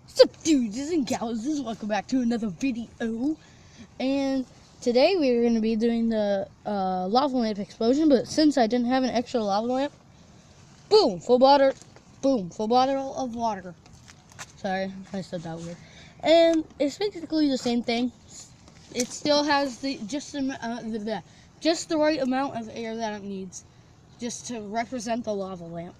What's up, dudes and gals? Welcome back to another video. And today we're going to be doing the lava lamp explosion. But since I didn't have an extra lava lamp, boom, full bottle of water. Sorry, I said that weird. And it's basically the same thing. It still has just the right amount of air that it needs, just to represent the lava lamp.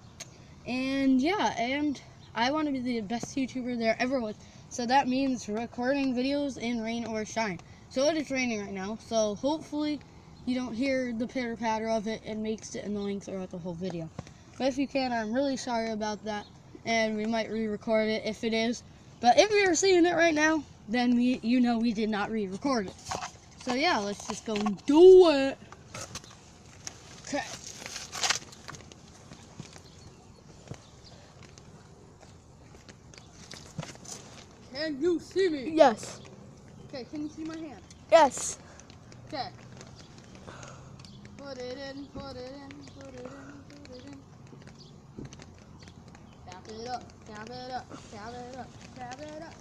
And yeah, and I want to be the best YouTuber there ever was. So that means recording videos in rain or shine. So it is raining right now. So hopefully you don't hear the pitter patter of it. It makes it annoying throughout the whole video. But if you can, I'm really sorry about that. And we might re-record it if it is. But if you're seeing it right now, then you know we did not re-record it. So yeah, let's just go and do it. Okay. Can you see me? Yes. Okay, can you see my hand? Yes. Okay. Put it in, put it in, put it in, put it in. Tap it up, tap it up, tap it up, tap it up.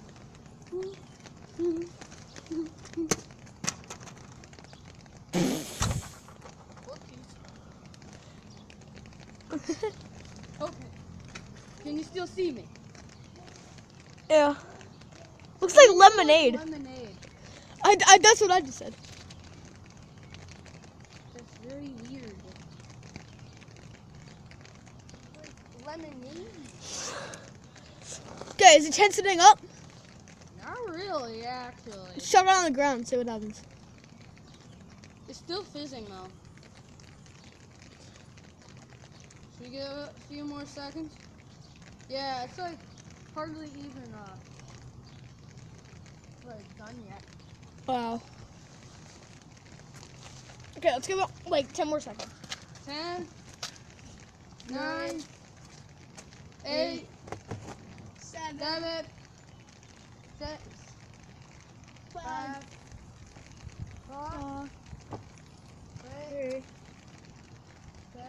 Okay. Can you still see me? Yeah. Looks like lemonade. Lemonade. That's what I just said. That's very weird. Like lemonade? Okay, is the tent sitting up? Not really, actually. Shove it on the ground and see what happens. It's still fizzing though. Should we give it a few more seconds? Yeah, it's like hardly even like done yet. Wow. Okay, let's give it like 10 more seconds. 10, 9, 8, 7, 6, 5, 4, 3, 2,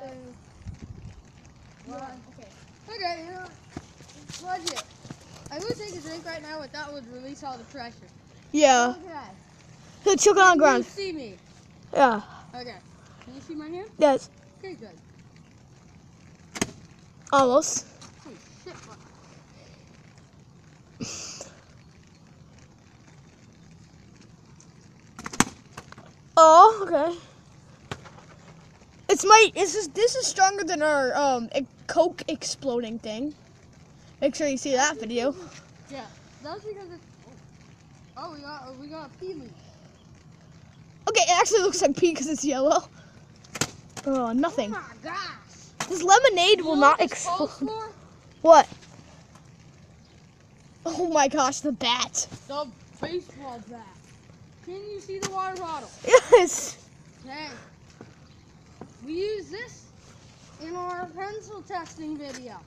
1. Okay, you know, plug it. I would take a drink right now, but that would release all the pressure. Yeah. Okay. So choke it on the ground. Can you see me? Yeah. Okay. Can you see my hand? Yes. Okay, good. Almost. Holy shit, fuck. Oh, okay. This is stronger than our Coke exploding thing. Make sure you see that video. Yeah, that's because it's. Oh, we got a pea leaf. Okay, it actually looks like pee because it's yellow. Oh, nothing. Oh my gosh. This lemonade You will know not what this calls explode. for? What? Oh my gosh, the bat. The baseball bat. Can you see the water bottle? Yes. Okay. We use this in our pencil testing video.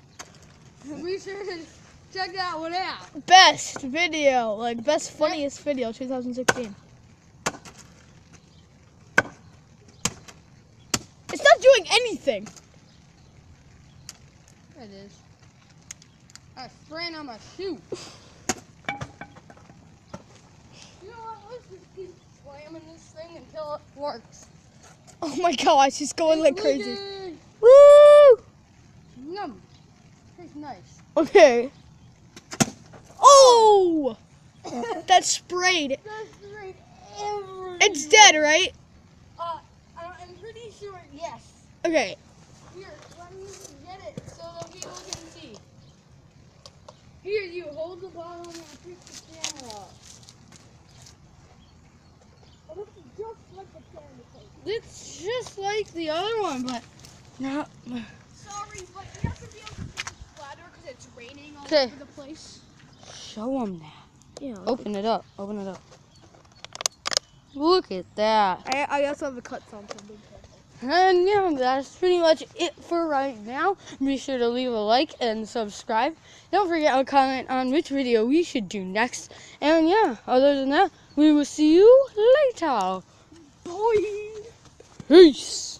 We should check that one out. Best video, like best funniest video, 2016. It's not doing anything. It is. I'm spraying on my shoe. You know what? Let's just keep slamming this thing until it works. Oh my gosh, he's going like crazy. Leaking. Woo! Yum. Tastes nice. Okay. Oh! That sprayed. That's right. Everywhere. It's dead, right? I'm pretty sure, yes. Okay. Here, let me get it so that people can see. Here, you hold the bottle and pick the camera up. It looks just like the candy cake. It's just like the other one, but not. Sorry, but you have to be able to see the splatter because it's raining all Okay. over the place. Show them that. Yeah. Open it up. Open it up. Look at that. I also have a cut on something. And yeah, that's pretty much it for right now. Be sure to leave a like and subscribe. Don't forget to comment on which video we should do next. And yeah, other than that, we will see you later. Boy. Peace.